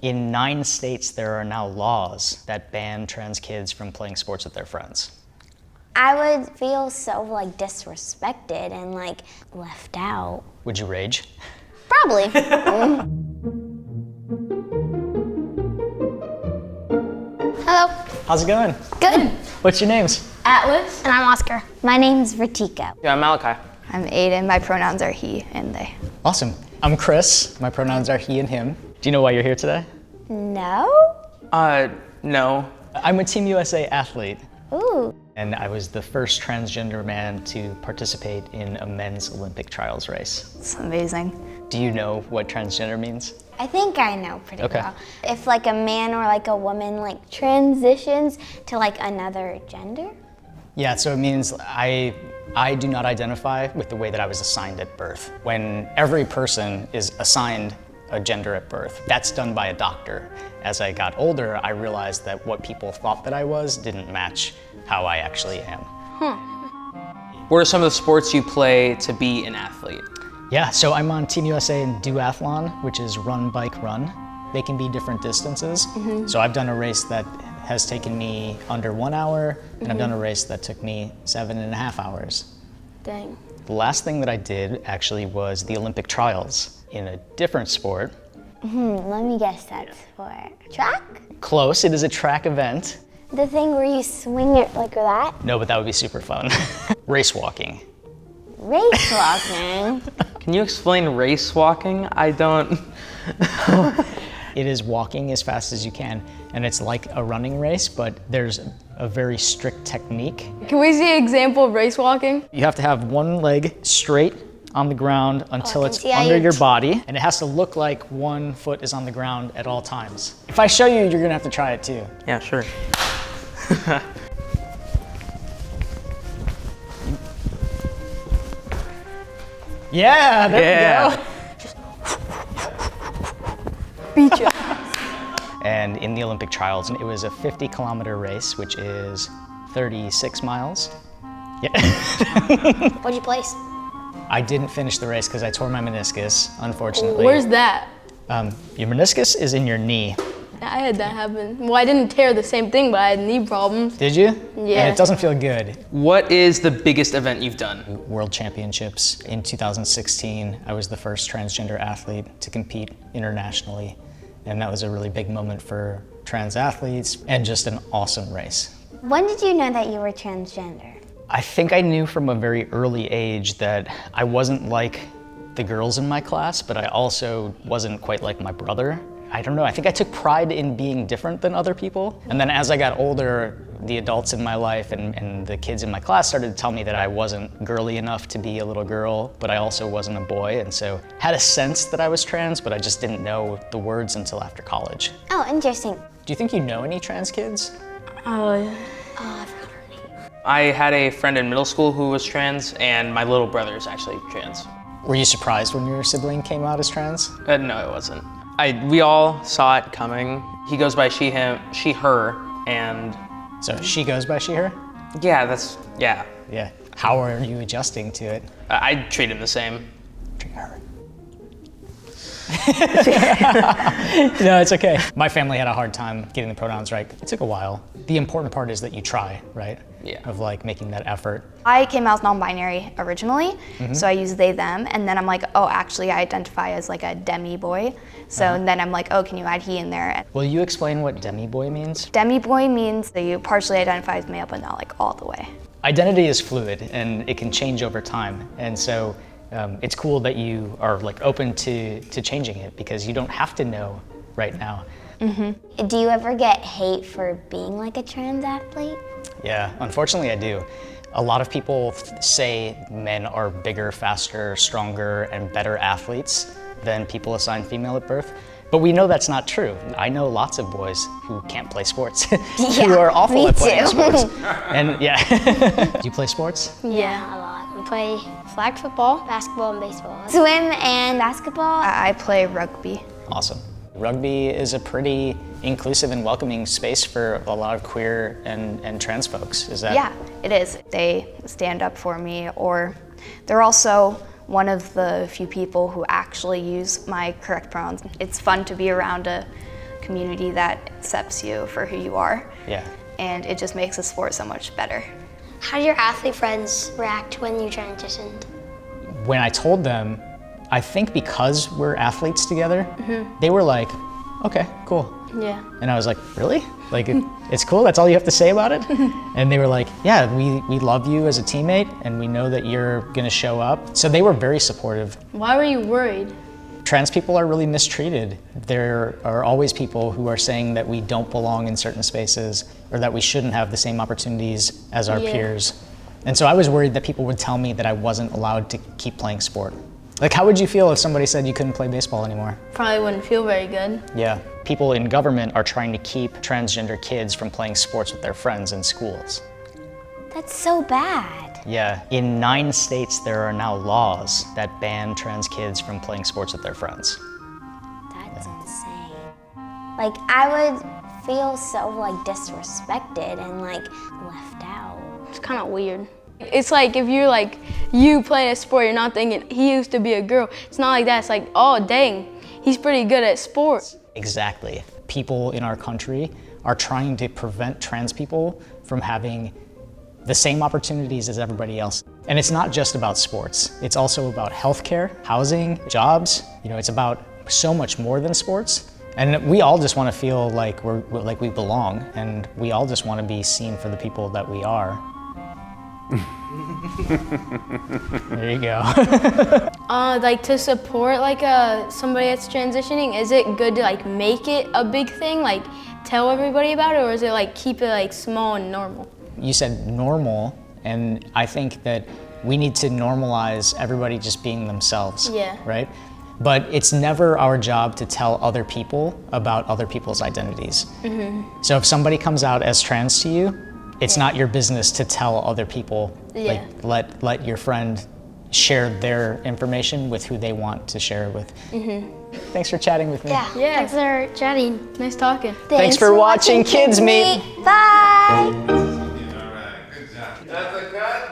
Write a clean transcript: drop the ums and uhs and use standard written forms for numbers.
In 9 states, there are now laws that ban trans kids from playing sports with their friends. I would feel so disrespected and left out. Would you rage? Probably. Hello. How's it going? Good. What's your names? Atlas. And I'm Oscar. My name's Vertika. Yeah, I'm Malachi. I'm Aiden. My pronouns are he and they. Awesome. I'm Chris. My pronouns are he and him. Do you know why you're here today? No? No. I'm a Team USA athlete. Ooh. And I was the first transgender man to participate in a men's Olympic trials race. It's amazing. Do you know what transgender means? I think I know pretty Okay. well. If a man or a woman transitions to another gender? Yeah, so it means I do not identify with the way that I was assigned at birth. When every person is assigned a gender at birth, that's done by a doctor. As I got older, I realized that what people thought that I was didn't match how I actually am. What are some of the sports you play to be an athlete? Yeah, so I'm on Team USA in duathlon, which is run, bike, run. They can be different distances. So I've done a race that has taken me under 1 hour, and I've done a race that took me 7.5 hours. Dang. The last thing that I did actually was the Olympic trials in a different sport. Let me guess that's for track? Close, it is a track event. The thing where you swing it like that? No, but that would be super fun. Race walking. Race walking? Can you explain race walking? I don't. It is walking as fast as you can, and it's like a running race, but there's a very strict technique. Can we see an example of race walking? You have to have one leg straight on the ground until I it's can see how under you- your body, and it has to look like one foot is on the ground at all times. If I show you, you're gonna have to try it too. Yeah, sure. Yeah, there we go. Beat you. And in the Olympic trials, it was a 50-kilometer race, which is 36 miles. Yeah. What'd you place? I didn't finish the race because I tore my meniscus, unfortunately. Where's that? Your meniscus is in your knee. I had that happen. Well, I didn't tear the same thing, but I had knee problems. Did you? Yeah. And it doesn't feel good. What is the biggest event you've done? World Championships in 2016, I was the first transgender athlete to compete internationally. And that was a really big moment for trans athletes and just an awesome race. When did you know that you were transgender? I think I knew from a very early age that I wasn't like the girls in my class, but I also wasn't quite like my brother. I don't know, I think I took pride in being different than other people. And then as I got older, the adults in my life and the kids in my class started to tell me that I wasn't girly enough to be a little girl, but I also wasn't a boy, and so had a sense that I was trans, but I just didn't know the words until after college. Oh, interesting. Do you think you know any trans kids? Oh, I forgot her name. I had a friend in middle school who was trans, and my little brother is actually trans. Were you surprised when your sibling came out as trans? No, it wasn't. We all saw it coming. He goes by she, him, she, her, and So she goes by she, her? yeah. Yeah. How are you adjusting to it? I treat him the same. Treat her. No, it's okay. My family had a hard time getting the pronouns right. It took a while. The important part is that you try, right? Yeah. Of making that effort. I came out as non-binary originally, so I use they, them, and then I'm like, oh, actually I identify as a demiboy. So then I'm like, oh, can you add he in there? Will you explain what demiboy means? Demiboy means that you partially identify as male, but not all the way. Identity is fluid and it can change over time. And so it's cool that you are open to changing it because you don't have to know right now. Do you ever get hate for being a trans athlete? Yeah, unfortunately I do. A lot of people say men are bigger, faster, stronger, and better athletes than people assigned female at birth. But we know that's not true. I know lots of boys who can't play sports, who are awful me at playing too. sports. And yeah. Do you play sports? Yeah, a lot. We play flag football, basketball, and baseball. Swim and basketball. I play rugby. Awesome. Rugby is a pretty inclusive and welcoming space for a lot of queer and trans folks. Is that? Yeah, it is. They stand up for me, or they're also one of the few people who actually use my correct pronouns. It's fun to be around a community that accepts you for who you are. Yeah. And it just makes the sport so much better. How did your athlete friends react when you transitioned? When I told them, I think because we're athletes together, they were like, okay, cool. Yeah. And I was like, really? Like, it's cool? That's all you have to say about it? And they were like, yeah, we love you as a teammate, and we know that you're gonna show up. So they were very supportive. Why were you worried? Trans people are really mistreated. There are always people who are saying that we don't belong in certain spaces, or that we shouldn't have the same opportunities as our peers. And so I was worried that people would tell me that I wasn't allowed to keep playing sport. Like, how would you feel if somebody said you couldn't play baseball anymore? Probably wouldn't feel very good. Yeah. People in government are trying to keep transgender kids from playing sports with their friends in schools. That's so bad. Yeah. In 9 states, there are now laws that ban trans kids from playing sports with their friends. That's insane. Like, I would feel so like disrespected and like left out. It's kind of weird. It's like if you're like, you playing a sport, you're not thinking, he used to be a girl. It's not like that. It's like, oh, dang, he's pretty good at sports. Exactly. People in our country are trying to prevent trans people from having the same opportunities as everybody else. And it's not just about sports. It's also about healthcare, housing, jobs. You know, it's about so much more than sports. And we all just want to feel like we belong, and we all just want to be seen for the people that we are. There you go. Like to support like somebody that's transitioning, is it good to like make it a big thing, like tell everybody about it, or is it like keep it like small and normal? You said normal, and I think that we need to normalize everybody just being themselves, Yeah. right? But it's never our job to tell other people about other people's identities. So if somebody comes out as trans to you, it's not your business to tell other people. Yeah. Like let your friend share their information with who they want to share it with. Thanks for chatting with me. Yeah. Thanks for chatting. Nice talking. Thanks for watching Kids Meet. Bye. All right, good job. That's a cut.